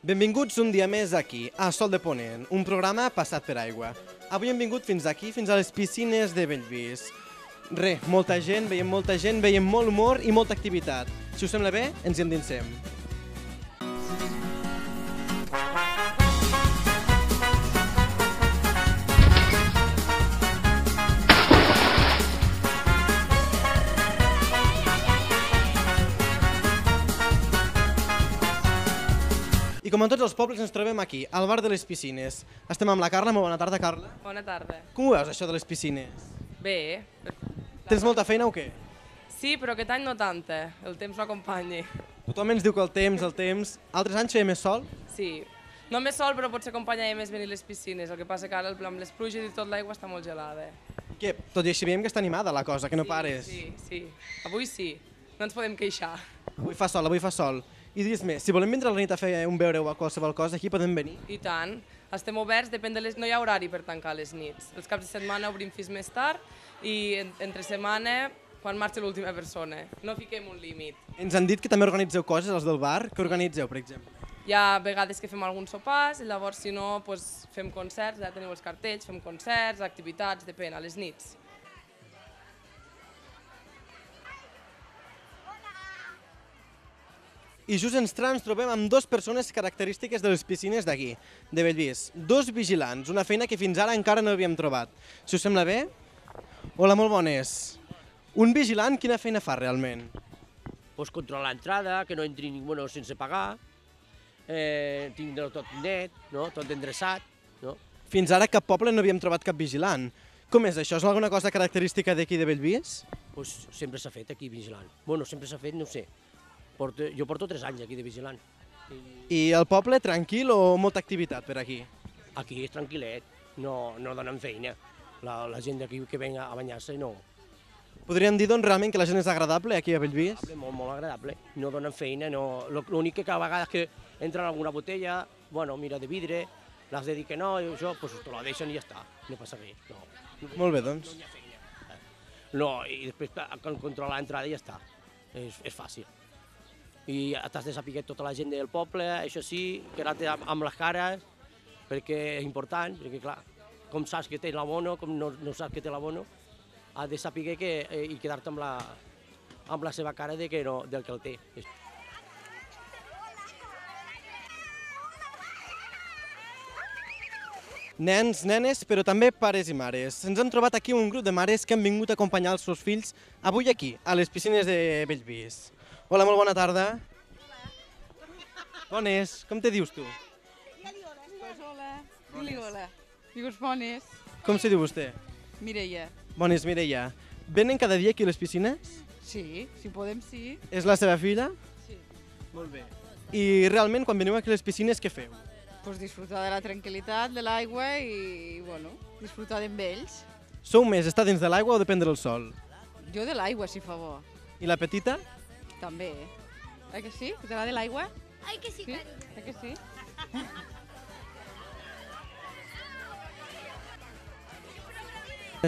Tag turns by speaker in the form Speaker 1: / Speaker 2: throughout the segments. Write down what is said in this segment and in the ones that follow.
Speaker 1: Benvinguts un dia més aquí, a Sol de Ponent, un programa passat per aigua. Avui hem vingut fins aquí, fins a les piscines de Bellvís. Molta gent, veiem molt humor i molta activitat. Si us sembla bé, ens hi endinsem. I com en tots els pobles ens trobem aquí, al bar de les piscines. Estem amb la Carla. Molt bona tarda, Carla.
Speaker 2: Bona tarda.
Speaker 1: Com ho veus, això de les piscines?
Speaker 2: Bé.
Speaker 1: Tens molta feina o què?
Speaker 2: Sí, però aquest any no tanta. El temps no acompanyi.
Speaker 1: Tothom ens diu que el temps... Altres anys feia més sol?
Speaker 2: Sí. No més sol, però potser acompanyava més venir les piscines. El que passa que ara amb les pluges i tot l'aigua està molt gelada.
Speaker 1: Què? Tot i així veiem que està animada la cosa, que no pares.
Speaker 2: Sí. Avui sí. No ens podem queixar.
Speaker 1: Avui fa sol. I digues més, si volem vindre a la nit a fer un beure o qualsevol cosa, aquí podem venir?
Speaker 2: I tant. Estem oberts, no hi ha horari per tancar les nits. Els caps de setmana obrim fins més tard i entre setmana quan marxa l'última persona. No fiquem un límit.
Speaker 1: Ens han dit que també organitzeu coses, els del bar. Què organitzeu, per exemple?
Speaker 2: Hi ha vegades que fem alguns sopars i llavors, si no, fem concerts, ja teniu els cartells, fem concerts, activitats, depèn, a les nits.
Speaker 1: I just ens trobem amb dues persones característiques de les piscines d'aquí, de Bellvís. Dos vigilants, una feina que fins ara encara no havíem trobat. Si us sembla bé? Hola, molt bones. Un vigilant, quina feina fa realment?
Speaker 3: Pues controlar l'entrada, que no entri ningú sense pagar, tindre tot net, no? Tot endreçat. No?
Speaker 1: Fins ara a cap poble no havíem trobat cap vigilant. Com és això? És alguna cosa característica d'aquí de Bellvís?
Speaker 3: Pues sempre s'ha fet aquí vigilant. Bueno, sempre s'ha fet, no ho sé. Jo porto 3 anys aquí de vigilant.
Speaker 1: I el poble tranquil o molta activitat per aquí?
Speaker 3: Aquí és tranquil·let, no donen feina. La gent d'aquí que venga a banyar-se no.
Speaker 1: Podríem dir doncs realment que la gent és agradable aquí a Bellvís?
Speaker 3: Molt agradable, no donen feina, l'únic que cada vegada que entra en alguna botella, bueno, mira, de vidre, l'has de dir que no, i això, pues te la deixen i ja està, no passa res.
Speaker 1: Molt bé, doncs.
Speaker 3: No hi ha feina. No, i després controlar l'entrada i ja està, és fàcil. I t'has de saber tota la gent del poble, això sí, quedar-te amb les cares, perquè és important, perquè clar, com saps que té l'abono, com no saps que té l'abono, has de saber i quedar-te amb la seva cara del que el té.
Speaker 1: Nens, nenes, però també pares i mares. Ens han trobat aquí un grup de mares que han vingut a acompanyar els seus fills avui aquí, a les piscines de Bellvís. Hola, molt bona tarda. Bones, com te dius tu?
Speaker 4: Pues hola, dile hola. Digues bones.
Speaker 1: Com se diu vostè?
Speaker 4: Mireia.
Speaker 1: Bones, Mireia. Venen cada dia aquí a les piscines?
Speaker 4: Sí, si podem, sí.
Speaker 1: És la seva filla?
Speaker 4: Sí.
Speaker 1: Molt bé. I realment, quan veniu aquí a les piscines, què feu?
Speaker 4: Pues disfrutar de la tranquil·litat, de l'aigua i, bueno, disfrutar amb ells.
Speaker 1: Sou més estar dins de l'aigua o depèn del sol?
Speaker 4: Jo de l'aigua, si fa bo.
Speaker 1: I la petita?
Speaker 4: També. Eh que sí? Que t'agrada l'aigua?
Speaker 5: Ai, que sí, carinyo.
Speaker 4: Eh que sí?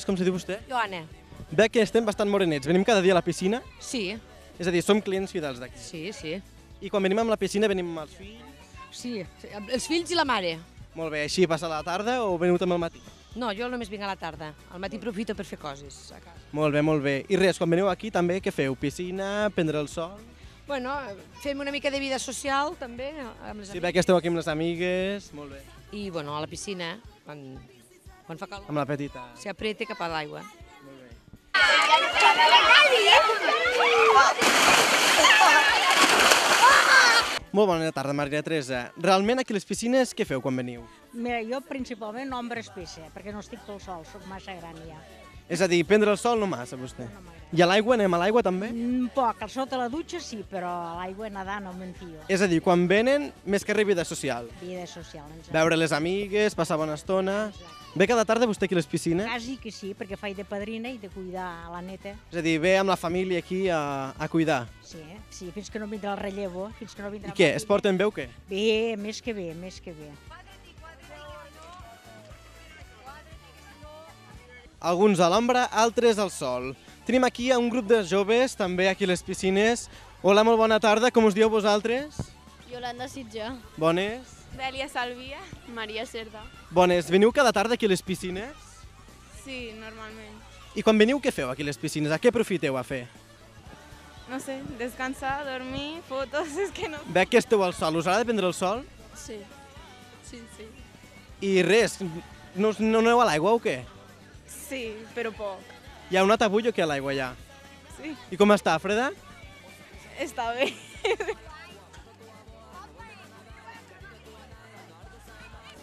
Speaker 1: Com se diu vostè?
Speaker 6: Joana.
Speaker 1: Veig que estem bastant morenets. Venim cada dia a la piscina?
Speaker 6: Sí,
Speaker 1: És a dir, som clients fidels d'aquí.
Speaker 6: sí.
Speaker 1: I quan venim amb la piscina venim amb els fills?
Speaker 6: Sí, els fills i la mare.
Speaker 1: Molt bé, així passa la tarda o veniu també al matí?
Speaker 6: No, jo només vinc a la tarda. Al matí aprofito per fer coses a casa.
Speaker 1: Molt bé, molt bé. I res, quan veniu aquí també què feu? Piscina, prendre el sol?
Speaker 6: Bueno, fem una mica de vida social també amb les
Speaker 1: Sí, veig que esteu aquí amb les amigues. Molt bé.
Speaker 6: I bueno, a la piscina, quan fa calor,
Speaker 1: Amb la petita.
Speaker 6: s'apreta cap a l'aigua.
Speaker 1: Molt bé. Molt bona tarda, Maria Teresa. Realment aquí a les piscines què feu quan veniu?
Speaker 7: Mira, jo principalment no em respissa, perquè no estic pel sol, sóc massa gran ja.
Speaker 1: És a dir, prendre el sol no massa, vostè. I a l'aigua, anem a l'aigua també?
Speaker 7: Poc, al sota la dutxa sí, però a l'aigua nedar no me'n fio.
Speaker 1: És a dir, quan venen, més que res vida social.
Speaker 7: Vida social. Exacte.
Speaker 1: Veure les amigues, passar bona estona... Ve cada tarda vostè aquí a les piscines?
Speaker 7: Quasi que sí, perquè faig de padrina i de cuidar la neta.
Speaker 1: És a dir, ve amb la família aquí a cuidar.
Speaker 7: Sí, sí, fins que no vindrà el relleu, fins que no vindrà...
Speaker 1: I què, es porten bé o què?
Speaker 7: Bé, més que bé, més que bé.
Speaker 1: Alguns a l'ombra, altres al sol. Tenim aquí un grup de joves, també aquí a les piscines. Hola, molt bona tarda, com us dieu vosaltres?
Speaker 5: Yolanda Sitjà.
Speaker 1: Bones.
Speaker 5: Dèlia Sàlvia. Maria Cerda.
Speaker 1: Bones. Veniu cada tarda aquí a les piscines?
Speaker 5: Sí, normalment.
Speaker 1: I quan veniu, què feu aquí a les piscines? A què aprofiteu a fer?
Speaker 5: No sé, descansar, dormir, fotos, és que no...
Speaker 1: Veig que esteu al sol. Us agrada prendre el sol?
Speaker 5: Sí. Sí, sí.
Speaker 1: I res, no aneu a l'aigua o què?
Speaker 5: Sí, però poc.
Speaker 1: Hi ha un atabull o què a l'aigua ja?
Speaker 5: Sí.
Speaker 1: I com està, freda?
Speaker 5: Està bé.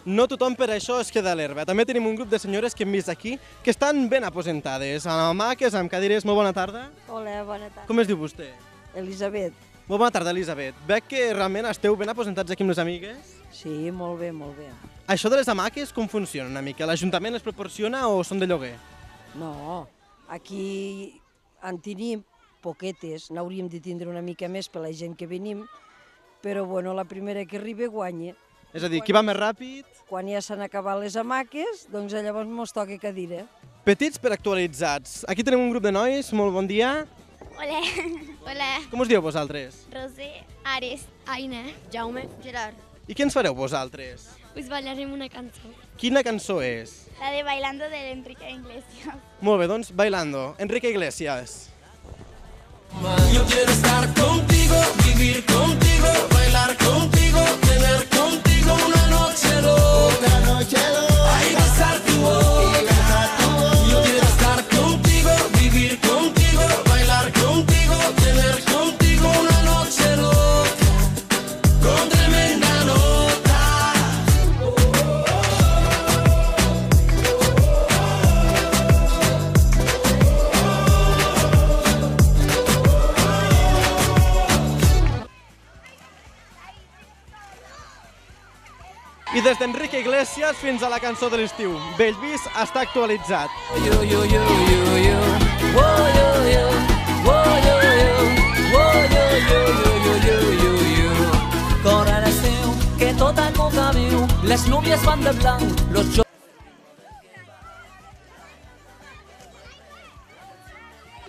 Speaker 1: No tothom per això es queda a l'herba. També tenim un grup de senyores que hem vist aquí que estan ben aposentades, amb hamaques, amb cadires. Molt bona tarda.
Speaker 8: Hola, bona tarda.
Speaker 1: Com es diu vostè?
Speaker 8: Elisabet.
Speaker 1: Molt bona tarda, Elisabet. Veig que realment esteu ben aposentats aquí amb les amigues.
Speaker 8: Sí, molt bé, molt bé.
Speaker 1: Això de les hamaques com funciona una mica? L'Ajuntament les proporciona o són de lloguer?
Speaker 8: No, aquí en tenim poquetes, n'hauríem de tindre una mica més per la gent que venim, però bueno, la primera que arriba guanya.
Speaker 1: És a dir, qui va més ràpid?
Speaker 8: Quan ja s'han acabat les hamaques, doncs llavors mos toca cadira.
Speaker 1: Petits per actualitzats. Aquí tenim un grup de nois, molt bon dia.
Speaker 5: Hola. Hola.
Speaker 1: Com us dieu vosaltres?
Speaker 5: Roser, Ares, Aina, Jaume, Gerard.
Speaker 1: I què ens fareu vosaltres?
Speaker 5: Us ballarem una cançó.
Speaker 1: Quina cançó és?
Speaker 5: La de Bailando de Enrique Iglesias.
Speaker 1: Molt bé, doncs, Bailando. Enrique Iglesias.
Speaker 9: Yo quiero estar contigo, vivir contigo, bailar contigo, tener contigo una noche loca, ay, besar tu boca. Yo quiero estar contigo, vivir contigo, bailar contigo, tener contigo una noche loca, con tremenda nota.
Speaker 1: I des d'Enrique Iglesias fins a la cançó de l'estiu. Bellvís està actualitzat.
Speaker 9: Cor ara seu, que tot el món la viu, les núvies van de blanc, los joves...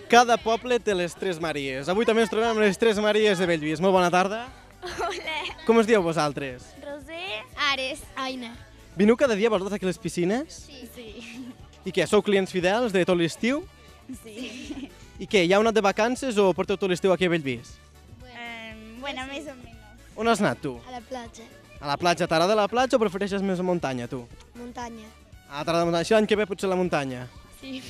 Speaker 1: Cada poble té les Tres Maries. Avui també ens trobem amb les Tres Maries de Bellvís. Molt bona tarda.
Speaker 5: Hola.
Speaker 1: Com us dieu vosaltres?
Speaker 5: Roser, Ares, Aina.
Speaker 1: Veniu cada dia vosaltres aquí a les piscines?
Speaker 5: Sí.
Speaker 1: I què, sou clients fidels de tot l'estiu?
Speaker 5: Sí.
Speaker 1: I què, ja heu anat de vacances o porteu tot l'estiu aquí a Bellvís?
Speaker 5: Bueno, més o menys.
Speaker 1: On has anat tu?
Speaker 5: A la platja.
Speaker 1: A la platja. T'agrada la platja o prefereixes més la muntanya, tu?
Speaker 5: Muntanya.
Speaker 1: Ah, t'agrada la muntanya. Així l'any que ve potser la muntanya.
Speaker 5: Sí.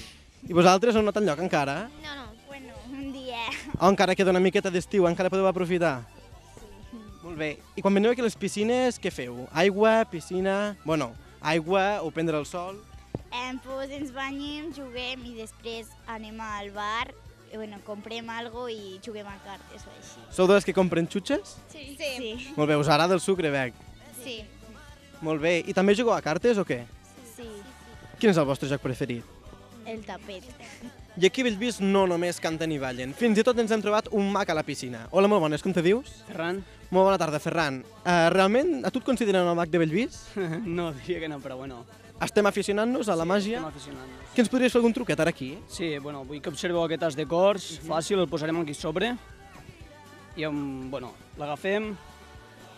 Speaker 1: I vosaltres no heu anat enlloc encara?
Speaker 5: No, bueno, un dia.
Speaker 1: O encara queda una miqueta d'estiu, encara podeu aprofitar? Sí. Molt bé. I quan veniu aquí a les piscines, què feu? Aigua, piscina... Bueno, aigua o prendre el sol?
Speaker 5: Pues ens banyem, juguem i després anem al bar, comprem algo i juguem a cartes o així.
Speaker 1: Sou de les que compren xutxes?
Speaker 5: Sí.
Speaker 1: Molt bé, us agrada el sucre, bec?
Speaker 5: Sí.
Speaker 1: Molt bé. I també jugueu a cartes o què?
Speaker 5: Sí.
Speaker 1: Quin és el vostre joc preferit?
Speaker 5: El tapet.
Speaker 1: I aquí a Bellvís no només canten i ballen, fins i tot ens hem trobat un mag a la piscina. Hola, molt bones, com te dius?
Speaker 10: Ferran?
Speaker 1: Molt bona tarda, Ferran. Realment, a tu et consideren el mag de Bellvís?
Speaker 10: No, diria que no, però bueno.
Speaker 1: Estem aficionant-nos a la màgia?
Speaker 10: Estem aficionant-nos.
Speaker 1: Que ens podries fer algun truquet ara aquí?
Speaker 10: Sí, bueno, vull que observeu aquest as de cors, fàcil, el posarem aquí sobre. I, l'agafem,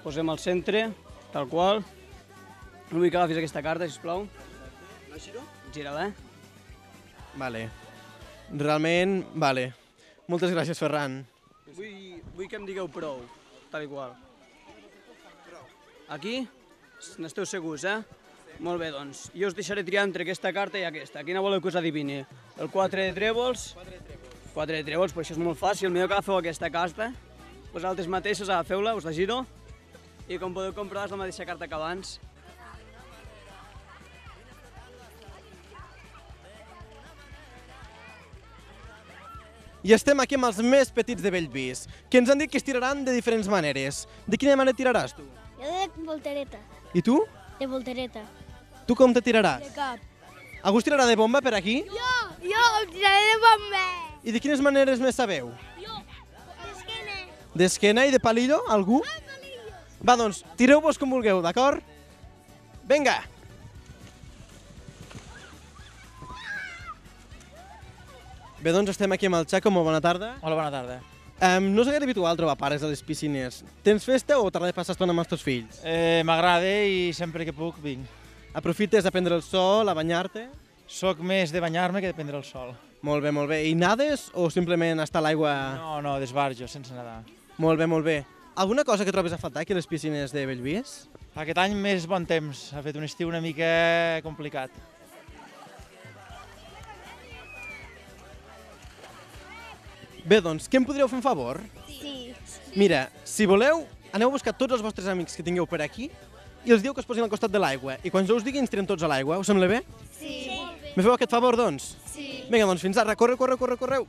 Speaker 10: posem al centre, tal qual. Vull que agafis aquesta carta, sisplau.
Speaker 1: La giro?
Speaker 10: Gira-la.
Speaker 1: Vale. Realment, vale. Moltes gràcies, Ferran.
Speaker 10: Vull que em digueu prou, tal i qual. Aquí? N'esteu segurs, eh? Molt bé, doncs. Jo us deixaré triar entre aquesta carta i aquesta. Quina voleu que us adivini? El 4 de trèvols? 4 de trèvols, però això és molt fàcil. Millor que agafeu aquesta carta. Vosaltres mateixos agafeu-la, us la giro. I com podeu comprovar és la mateixa carta que abans.
Speaker 1: I estem aquí amb els més petits de Bellvís, que ens han dit que es tiraran de diferents maneres. De quina manera tiraràs tu?
Speaker 5: Jo de voltereta.
Speaker 1: I tu?
Speaker 5: De voltereta.
Speaker 1: Tu com te tiraràs?
Speaker 5: De cap.
Speaker 1: Algú es tirarà de bomba per aquí?
Speaker 5: Jo em tiraré de bomba.
Speaker 1: I de quines maneres més sabeu?
Speaker 5: Jo, d'esquena.
Speaker 1: D'esquena i de palillo? Algú?
Speaker 5: Palillo.
Speaker 1: Va, doncs, tireu-vos com vulgueu, d'acord? Vinga! Bé, doncs estem aquí amb el Xaco, molt bona tarda.
Speaker 11: Hola, bona tarda.
Speaker 1: No és gaire habitual trobar pares a les piscines. Tens festa o t'agrada passar estona amb els teus fills?
Speaker 11: M'agrada i sempre que puc vinc.
Speaker 1: Aprofites a prendre el sol, a banyar-te?
Speaker 11: Soc més de banyar-me que de prendre el sol.
Speaker 1: Molt bé, molt bé. I nades o simplement estar a l'aigua?
Speaker 11: No, d'esbarjo, sense nedar.
Speaker 1: Molt bé, molt bé. Alguna cosa que trobes a faltar aquí a les piscines de Bellvís?
Speaker 11: Aquest any més bon temps, ha fet un estiu una mica complicat.
Speaker 1: Bé, doncs, què em podríeu fer un favor?
Speaker 5: Sí.
Speaker 1: Mira, si voleu, aneu a buscar tots els vostres amics que tingueu per aquí i els diu que es posin al costat de l'aigua. I quan jo us digui ens tirem tots a l'aigua. Us sembla bé?
Speaker 5: Sí.
Speaker 1: Me feu aquest favor, doncs?
Speaker 5: Sí.
Speaker 1: Vinga, doncs, fins ara. Correu, correu, correu, correu.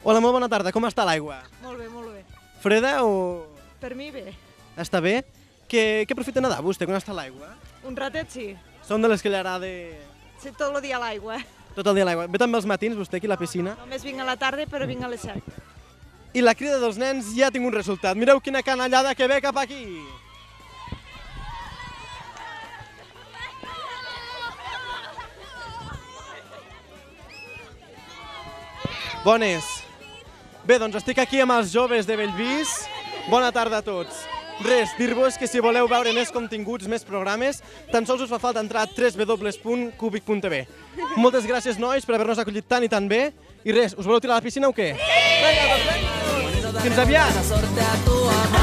Speaker 1: Hola, molt bona tarda. Com està l'aigua?
Speaker 12: Molt bé, molt bé.
Speaker 1: Freda o...?
Speaker 12: Per mi bé.
Speaker 1: Està bé? Què aprofita nedar vostè quan està a l'aigua?
Speaker 12: Un ratet sí.
Speaker 1: Són de les que li agrada...
Speaker 12: Sí, tot el dia a l'aigua.
Speaker 1: Tot el dia a l'aigua. Ve també els matins vostè aquí a la piscina?
Speaker 12: Només vinc a la tarda, però vinc a les 7.
Speaker 1: I la crida dels nens ja tinc un resultat. Mireu quina canallada que ve cap aquí. Bones. Bé, doncs estic aquí amb els joves de Bellvís. Bona tarda a tots. Res, dir-vos que si voleu veure més continguts, més programes, tan sols us fa falta entrar a www.cubic.tv. Moltes gràcies, nois, per haver-nos acollit tan i tan bé. I res, us voleu tirar a la piscina o què? Vinga, doncs vinga! Fins aviat!